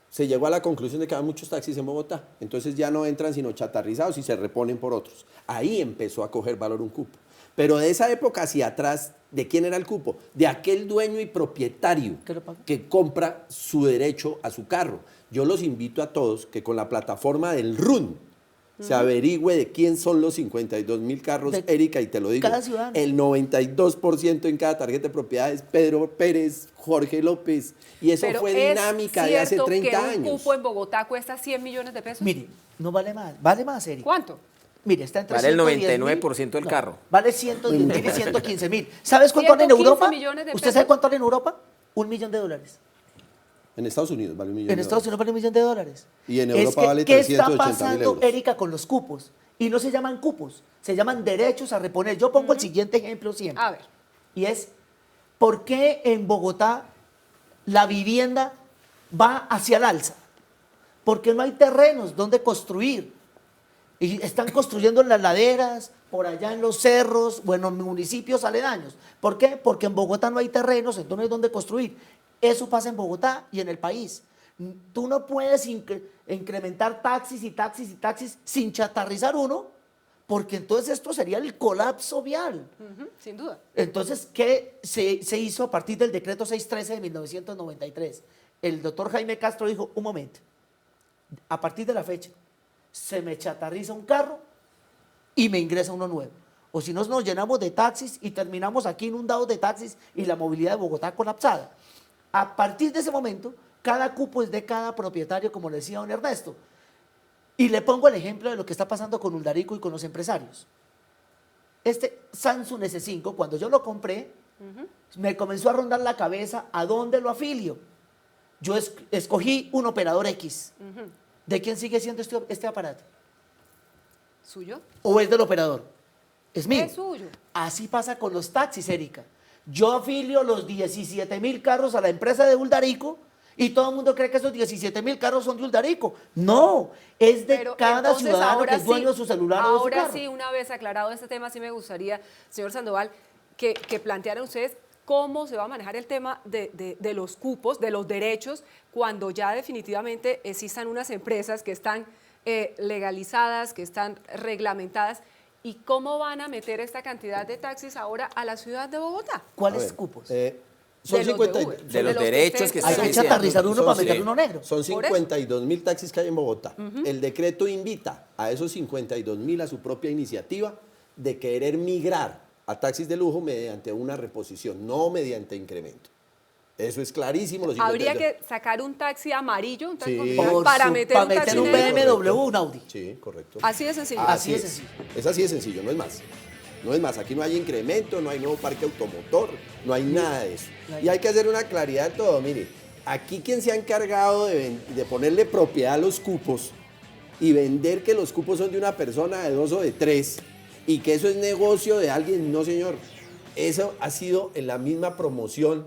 se llegó a la conclusión de que había muchos taxis en Bogotá. Entonces ya no entran sino chatarrizados y se reponen por otros. Ahí empezó a coger valor un cupo. Pero de esa época hacia atrás, ¿de quién era el cupo? De aquel dueño y propietario ¿Que lo paga? que compra su derecho a su carro. Yo los invito a todos que con la plataforma del RUN se averigüe de quién son los 52.000 carros, De Erika, y te lo digo. cada ciudadano. El 92% en cada tarjeta de propiedad es Pedro Pérez, Jorge López. Y eso Pero fue ¿es dinámica de hace cierto 30 que un años. cupo en Bogotá cuesta 100 millones de pesos? Mire, no vale más. Vale más, Erika. ¿Cuánto? Mire, está entre Vale el 110.000. 99% del carro. Vale 110.000 y 115.000. ¿Sabes cuánto vale en 115 Europa? millones de ¿Usted pesos. sabe cuánto vale en Europa? $1 millón. En Estados Unidos vale 1 millón. En Estados Unidos vale $1 millón. Y en Es Europa que, vale ¿qué está 380.000 pasando, euros. Erika, con los cupos? Y no se llaman cupos, se llaman derechos a reponer. Yo pongo el siguiente ejemplo siempre. A ver. Y es, ¿por qué en Bogotá la vivienda va hacia el alza? Porque no hay terrenos donde construir. Y están construyendo en las laderas, por allá en los cerros, bueno, en municipios aledaños. ¿Por qué? Porque en Bogotá no hay terrenos, entonces no hay donde construir. Eso pasa en Bogotá y en el país. Tú no puedes incrementar taxis y taxis y taxis sin chatarrizar uno, porque entonces esto sería el colapso vial. Ujú, sin duda. Entonces, ¿qué se hizo a partir del decreto 613 de 1993? El doctor Jaime Castro dijo, un momento, a partir de la fecha, se me chatarriza un carro y me ingresa uno nuevo. O si no, nos llenamos de taxis y terminamos aquí inundados de taxis y la movilidad de Bogotá colapsada. A partir de ese momento, cada cupo es de cada propietario, como le decía don Ernesto. Y le pongo el ejemplo de lo que está pasando con Uldarico y con los empresarios. Este Samsung S5, cuando yo lo compré, me comenzó a rondar la cabeza a dónde lo afilio. Yo escogí un operador X. ¿De quién sigue siendo este aparato? ¿Suyo? ¿O es del operador? Es mío. Es suyo. Así pasa con los taxis, Erika. Yo afilio los 17.000 carros a la empresa de Uldarico y todo el mundo cree que esos 17.000 carros son de Uldarico. No, es de Pero cada entonces, ciudadano ahora que es dueño sí, de su celular o de su Ahora carro. sí, una vez aclarado este tema, sí me gustaría, señor Sandoval, que plantearan ustedes cómo se va a manejar el tema de los cupos, de los derechos, cuando ya definitivamente existan unas empresas que están legalizadas, que están reglamentadas, y cómo van a meter esta cantidad de taxis ahora a la ciudad de Bogotá. A ¿Cuáles ver, cupos? son De los de 50 Uber. De los los que derechos ustedes que Hay están que diciendo. chatarrizar uno para Son- meter uno negro. Son Por eso. 52.000 taxis que hay en Bogotá. El decreto invita a esos 52.000 a su propia iniciativa de querer migrar a taxis de lujo mediante una reposición, no mediante incremento. Eso es clarísimo. Los Habría 52. que sacar un taxi amarillo, un taxi Sí. convencional, para meter un taxi un negro. BMW o un Audi. Sí, correcto. Así de sencillo. Así de sencillo. Es así de sencillo, no es más. No es más, aquí no hay incremento, no hay nuevo parque automotor, no hay nada de eso. Y hay que hacer una claridad de todo. Mire, aquí quien se ha encargado de ponerle propiedad a los cupos y vender que los cupos son de una persona, de dos o de tres, y que eso es negocio de alguien, no señor. Eso ha sido en la misma promoción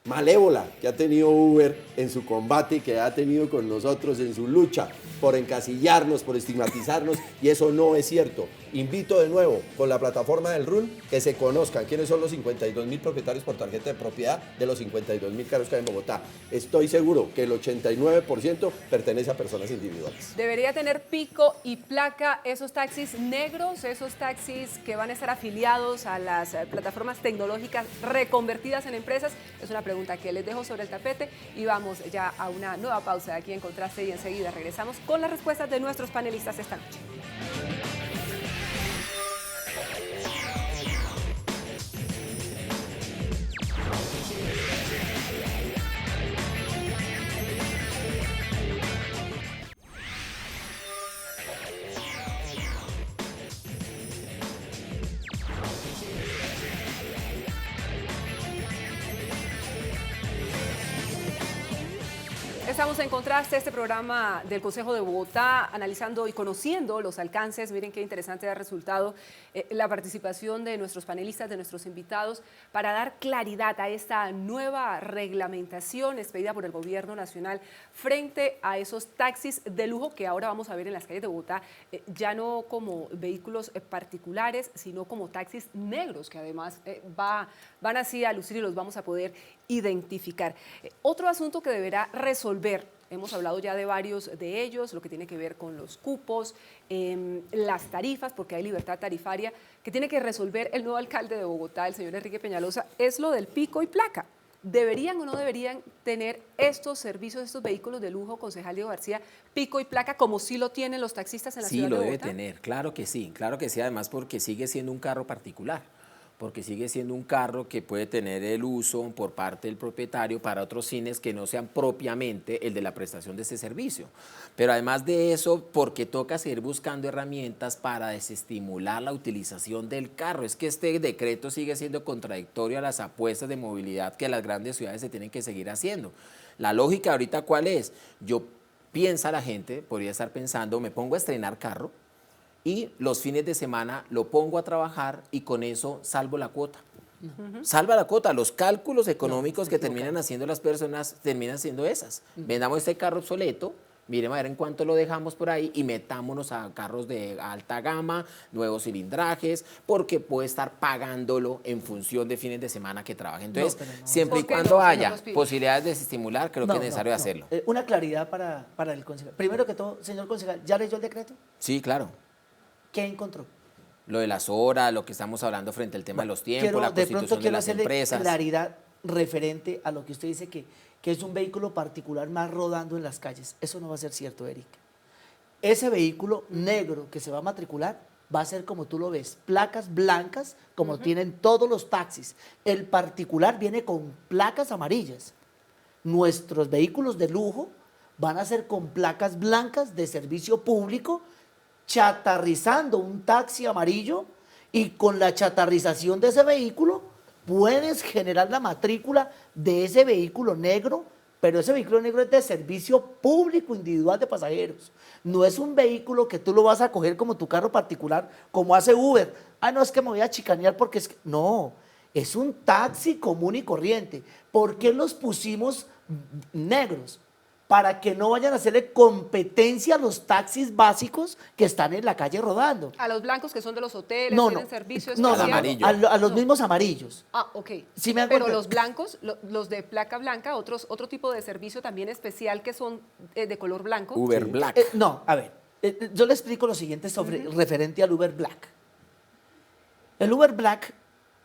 malévola que ha tenido Uber en su combate y que ha tenido con nosotros en su lucha por encasillarnos, por estigmatizarnos, y eso no es cierto. Invito de nuevo con la plataforma del RUN que se conozcan quiénes son los 52.000 propietarios por tarjeta de propiedad de los 52.000 carros que hay en Bogotá. Estoy seguro que el 89% pertenece a personas individuales. Debería tener pico y placa esos taxis negros, esos taxis que van a estar afiliados a las plataformas tecnológicas reconvertidas en empresas. Es una pregunta que les dejo sobre el tapete y vamos ya a una nueva pausa aquí en Contraste y enseguida regresamos con las respuestas de nuestros panelistas esta noche. Estamos en Contraste, este programa del Consejo de Bogotá, analizando y conociendo los alcances. Miren qué interesante ha resultado la participación de nuestros panelistas, de nuestros invitados, para dar claridad a esta nueva reglamentación expedida por el Gobierno Nacional frente a esos taxis de lujo que ahora vamos a ver en las calles de Bogotá, ya no como vehículos particulares, sino como taxis negros, que además van así a lucir y los vamos a poder identificar. Otro asunto que deberá resolver, hemos hablado ya de varios de ellos, lo que tiene que ver con los cupos, las tarifas, porque hay libertad tarifaria, que tiene que resolver el nuevo alcalde de Bogotá, el señor Enrique Peñalosa, es lo del pico y placa. ¿Deberían o no deberían tener estos servicios, estos vehículos de lujo, concejal Diego García, pico y placa, como sí lo tienen los taxistas en la ciudad de Bogotá? Sí, lo debe tener, claro que sí, además porque sigue siendo un carro particular. Porque sigue siendo un carro que puede tener el uso por parte del propietario para otros fines que no sean propiamente el de la prestación de ese servicio. Pero además de eso, porque toca seguir buscando herramientas para desestimular la utilización del carro. Es que este decreto sigue siendo contradictorio a las apuestas de movilidad que las grandes ciudades se tienen que seguir haciendo. La lógica ahorita, ¿cuál es? Piensa la gente, podría estar pensando, me pongo a estrenar carro, y los fines de semana lo pongo a trabajar y con eso salvo la cuota. Salva la cuota, los cálculos económicos que terminan haciendo las personas terminan siendo esas. Vendamos este carro obsoleto, miremos a ver en cuánto lo dejamos por ahí y metámonos a carros de alta gama, nuevos cilindrajes, porque puede estar pagándolo en función de fines de semana que trabaje. Entonces, siempre y cuando haya posibilidades de estimular, creo que es necesario hacerlo. Una claridad para el concejal. Primero que todo, señor concejal, ¿ya leyó el decreto? Sí, claro. ¿Qué encontró? Lo de las horas, lo que estamos hablando frente al tema de los tiempos, la constitución de las empresas. Claridad referente a lo que usted dice que es un vehículo particular más rodando en las calles. Eso no va a ser cierto, Erika. Ese vehículo negro que se va a matricular va a ser como tú lo ves, placas blancas como tienen todos los taxis. El particular viene con placas amarillas. Nuestros vehículos de lujo van a ser con placas blancas de servicio público, chatarrizando un taxi amarillo, y con la chatarrización de ese vehículo puedes generar la matrícula de ese vehículo negro, pero ese vehículo negro es de servicio público individual de pasajeros. No es un vehículo que tú lo vas a coger como tu carro particular, como hace Uber. Ah, no, es que me voy a chicanear porque es que... No, es un taxi común y corriente. ¿Por qué los pusimos negros? Para que no vayan a hacerle competencia a los taxis básicos que están en la calle rodando. A los blancos que son de los hoteles, tienen servicio especial. A los mismos amarillos. Ah, ok. ¿Sí pero los blancos, los de placa blanca, otro tipo de servicio también especial que son de color blanco. Uber Black. No, a ver, yo le explico lo siguiente referente al Uber Black. El Uber Black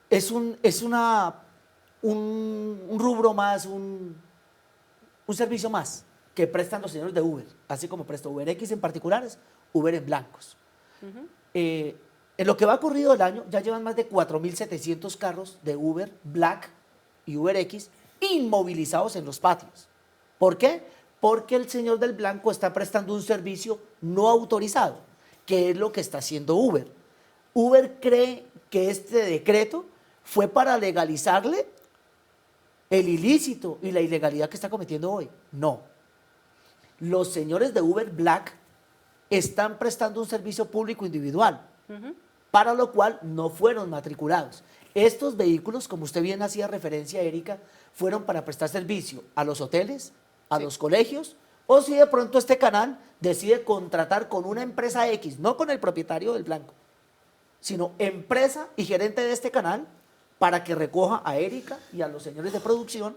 es un rubro más, un servicio más que prestan los señores de Uber, así como presta UberX en particulares, Uber en blancos. En lo que va corrido del año, ya llevan más de 4.700 carros de Uber Black y UberX inmovilizados en los patios. ¿Por qué? Porque el señor del blanco está prestando un servicio no autorizado, que es lo que está haciendo Uber. Uber cree que este decreto fue para legalizarle el ilícito y la ilegalidad que está cometiendo hoy. No. Los señores de Uber Black están prestando un servicio público individual, para lo cual no fueron matriculados. Estos vehículos, como usted bien hacía referencia, Erika, fueron para prestar servicio a los hoteles, a los colegios, o si de pronto este canal decide contratar con una empresa X, no con el propietario del blanco, sino empresa y gerente de este canal, para que recoja a Erika y a los señores de producción,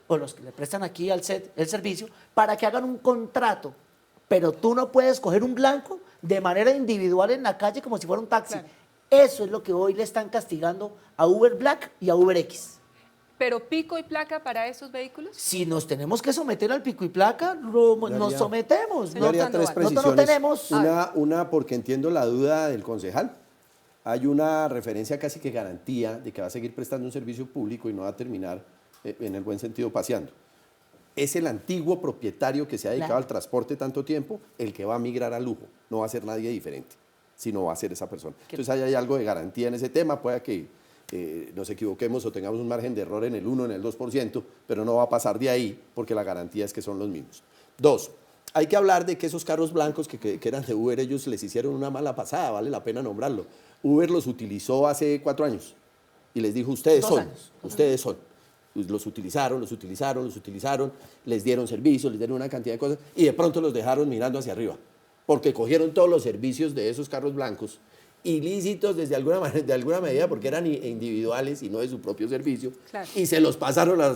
o los que le prestan aquí al set el servicio, para que hagan un contrato. Pero tú no puedes coger un blanco de manera individual en la calle como si fuera un taxi. Claro. Eso es lo que hoy le están castigando a Uber Black y a UberX. ¿Pero pico y placa para esos vehículos? Si nos tenemos que someter al pico y placa, nos sometemos. Yo haría tres Sandoval. Nosotros no precisiones. tenemos... Una, porque entiendo la duda del concejal. Hay una referencia casi que garantía de que va a seguir prestando un servicio público y no va a terminar, en el buen sentido, paseando. Es el antiguo propietario que se ha dedicado al transporte tanto tiempo el que va a migrar al lujo. No va a ser nadie diferente, sino va a ser esa persona. Entonces ahí hay algo de garantía en ese tema. Puede que nos equivoquemos o tengamos un margen de error en el 1, en el 2%, pero no va a pasar de ahí porque la garantía es que son los mismos. Dos, hay que hablar de que esos carros blancos que eran de Uber, ellos les hicieron una mala pasada, vale la pena nombrarlo. Uber los utilizó hace 4 años y les dijo, ustedes son. Los utilizaron, les dieron servicios, les dieron una cantidad de cosas y de pronto los dejaron mirando hacia arriba, porque cogieron todos los servicios de esos carros blancos, ilícitos de alguna medida porque eran individuales y no de su propio servicio, claro, y se los pasaron a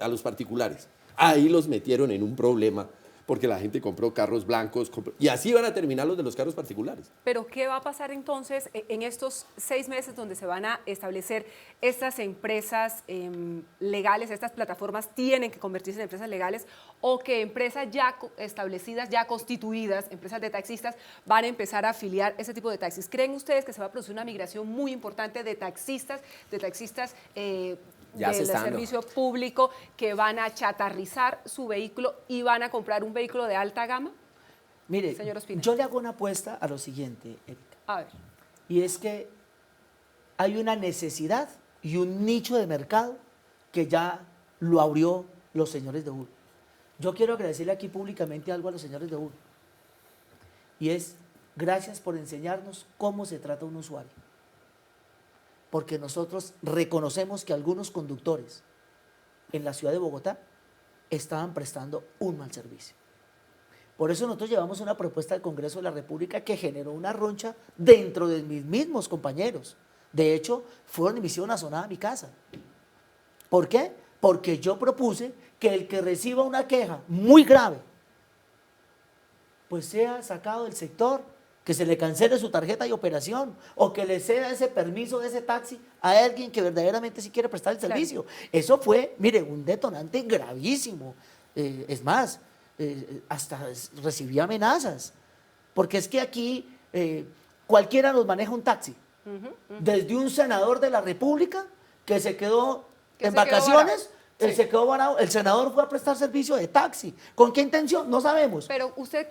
los particulares. Ahí los metieron en un problema porque la gente compró carros blancos y así van a terminar los de los carros particulares. Pero ¿qué va a pasar entonces en estos 6 meses donde se van a establecer estas empresas legales, estas plataformas tienen que convertirse en empresas legales o que empresas ya establecidas, ya constituidas, empresas de taxistas, van a empezar a afiliar ese tipo de taxis? ¿Creen ustedes que se va a producir una migración muy importante de taxistas del servicio público que van a chatarrizar su vehículo y van a comprar un vehículo de alta gama? Mire, Señor Ospina. yo le hago una apuesta a lo siguiente, Erika. A ver. Y es que hay una necesidad y un nicho de mercado que ya lo abrió los señores de Uber. Yo quiero agradecerle aquí públicamente algo a los señores de Uber. Y es, gracias por enseñarnos cómo se trata un usuario. Porque nosotros reconocemos que algunos conductores en la ciudad de Bogotá estaban prestando un mal servicio. Por eso nosotros llevamos una propuesta al Congreso de la República que generó una roncha dentro de mis mismos compañeros. De hecho, fueron y me hicieron una sonada a mi casa. ¿Por qué? Porque yo propuse que el que reciba una queja muy grave, pues sea sacado del sector, que se le cancele su tarjeta de operación o que le ceda ese permiso de ese taxi a alguien que verdaderamente sí quiere prestar el servicio. Claro. Eso fue, mire, un detonante gravísimo. Es más, hasta recibí amenazas, porque es que aquí cualquiera nos maneja un taxi, desde un senador de la República que se quedó en vacaciones, él se quedó varado, el senador fue a prestar servicio de taxi. ¿Con qué intención? No sabemos. Pero usted,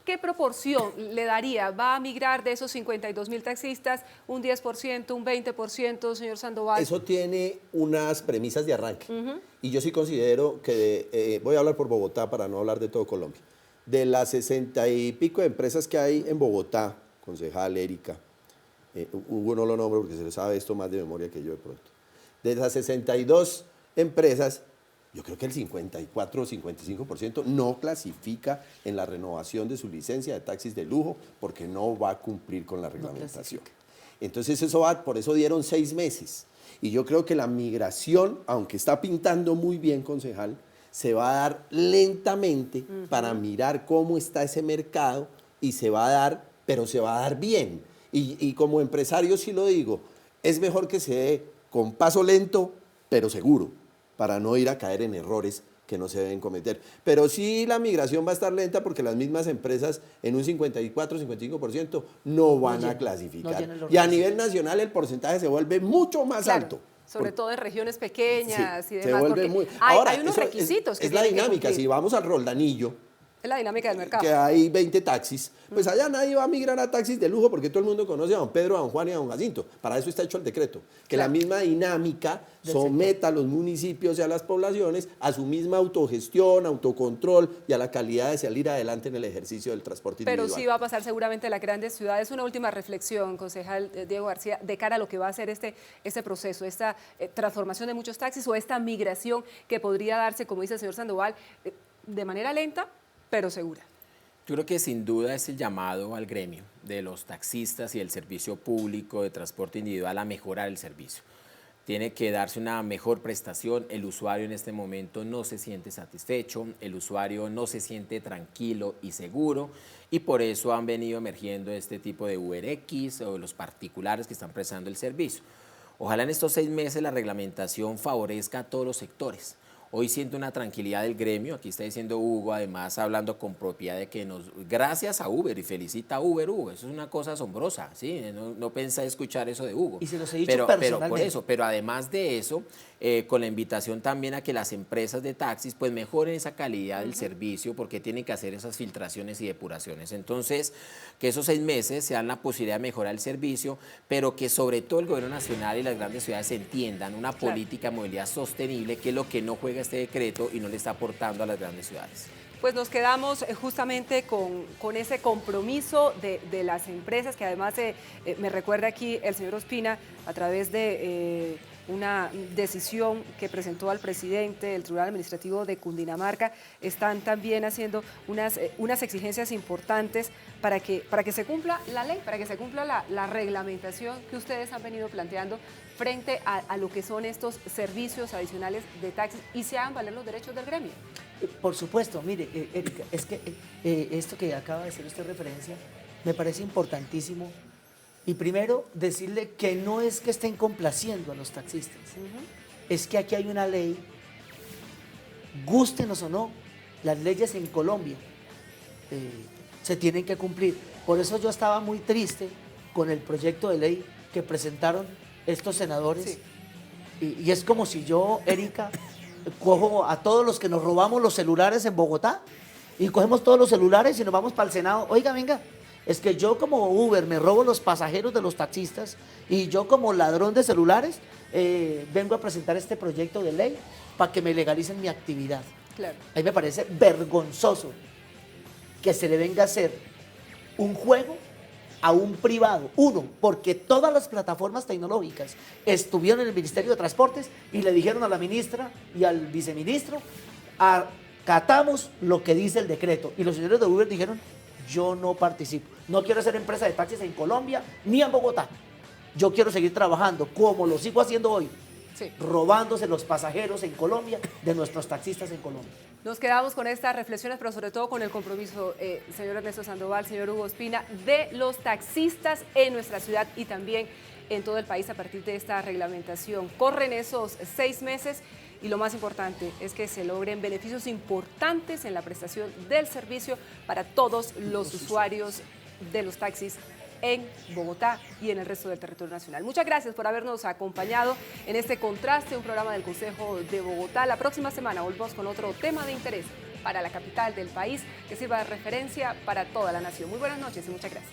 ¿qué proporción le daría? ¿Va a migrar de esos 52.000 taxistas un 10%, un 20%, señor Sandoval? Eso tiene unas premisas de arranque. Y yo sí considero que, voy a hablar por Bogotá para no hablar de todo Colombia, de las 60 y pico de empresas que hay en Bogotá, concejal, Erika, Hugo no lo nombro porque se le sabe esto más de memoria que yo de pronto, de esas 62 empresas, yo creo que el 54 o 55% no clasifica en la renovación de su licencia de taxis de lujo porque no va a cumplir con la reglamentación. Entonces por eso dieron 6 meses. Y yo creo que la migración, aunque está pintando muy bien, concejal, se va a dar lentamente para mirar cómo está ese mercado y se va a dar, pero se va a dar bien. Y como empresario sí lo digo, es mejor que se dé con paso lento, pero seguro, para no ir a caer en errores que no se deben cometer. Pero sí la migración va a estar lenta porque las mismas empresas en un 54, 55% no van a clasificar. Y a nivel nacional el porcentaje se vuelve mucho más alto. Sobre todo en regiones pequeñas y demás. Se vuelve muy... Ahora, hay unos requisitos que es la dinámica. Si vamos al Roldanillo, es la dinámica del mercado. que hay 20 taxis, pues allá nadie va a migrar a taxis de lujo porque todo el mundo conoce a don Pedro, a don Juan y a don Jacinto. Para eso está hecho el decreto, que la misma dinámica someta a los municipios y a las poblaciones a su misma autogestión, autocontrol y a la calidad de salir adelante en el ejercicio del transporte individual. Pero sí va a pasar seguramente en las grandes ciudades. Una última reflexión, concejal Diego García, de cara a lo que va a ser este proceso, esta transformación de muchos taxis o esta migración que podría darse, como dice el señor Sandoval, de manera lenta, pero segura. Yo creo que sin duda es el llamado al gremio de los taxistas y el servicio público de transporte individual a mejorar el servicio. Tiene que darse una mejor prestación, el usuario en este momento no se siente satisfecho, el usuario no se siente tranquilo y seguro y por eso han venido emergiendo este tipo de UberX o los particulares que están prestando el servicio. Ojalá en estos 6 meses la reglamentación favorezca a todos los sectores. Hoy siento una tranquilidad del gremio, aquí está diciendo Hugo, además hablando con propiedad de que gracias a Uber, y felicita a Uber, Hugo, eso es una cosa asombrosa, ¿sí? No pensé escuchar eso de Hugo. Y se los he dicho pero personalmente. por eso, pero además de eso, con la invitación también a que las empresas de taxis pues mejoren esa calidad del servicio, porque tienen que hacer esas filtraciones y depuraciones. Entonces, que esos 6 meses sean la posibilidad de mejorar el servicio, pero que sobre todo el gobierno nacional y las grandes ciudades entiendan una política de movilidad sostenible, que es lo que no juega este decreto y no le está aportando a las grandes ciudades. Pues nos quedamos justamente con ese compromiso de las empresas, que además me recuerda aquí el señor Ospina a través de una decisión que presentó al presidente del Tribunal Administrativo de Cundinamarca. Están también haciendo unas exigencias importantes para que se cumpla la ley, para que se cumpla la reglamentación que ustedes han venido planteando frente a lo que son estos servicios adicionales de taxis y se hagan valer los derechos del gremio. Por supuesto, mire, Erika, es que esto que acaba de hacer usted referencia me parece importantísimo. Y primero, decirle que no es que estén complaciendo a los taxistas, es que aquí hay una ley, gústenos o no, las leyes en Colombia se tienen que cumplir. Por eso yo estaba muy triste con el proyecto de ley que presentaron estos senadores. Sí. Y es como si yo, Erika, cojo a todos los que nos robamos los celulares en Bogotá y cogemos todos los celulares y nos vamos para el Senado. Oiga, venga, es que yo como Uber me robo los pasajeros de los taxistas y yo como ladrón de celulares vengo a presentar este proyecto de ley para que me legalicen mi actividad. Claro. A mí me parece vergonzoso que se le venga a hacer un juego a un privado. Uno, porque todas las plataformas tecnológicas estuvieron en el Ministerio de Transportes y le dijeron a la ministra y al viceministro, acatamos lo que dice el decreto. Y los señores de Uber dijeron, yo no participo. No quiero hacer empresa de taxis en Colombia ni en Bogotá. Yo quiero seguir trabajando como lo sigo haciendo hoy, robándose los pasajeros en Colombia de nuestros taxistas en Colombia. Nos quedamos con estas reflexiones, pero sobre todo con el compromiso, señor Ernesto Sandoval, señor Hugo Ospina, de los taxistas en nuestra ciudad y también en todo el país a partir de esta reglamentación. Corren esos 6 meses y lo más importante es que se logren beneficios importantes en la prestación del servicio para todos los usuarios de los taxis en Bogotá y en el resto del territorio nacional. Muchas gracias por habernos acompañado en este Contraste, un programa del Consejo de Bogotá. La próxima semana volvemos con otro tema de interés para la capital del país que sirva de referencia para toda la nación. Muy buenas noches y muchas gracias.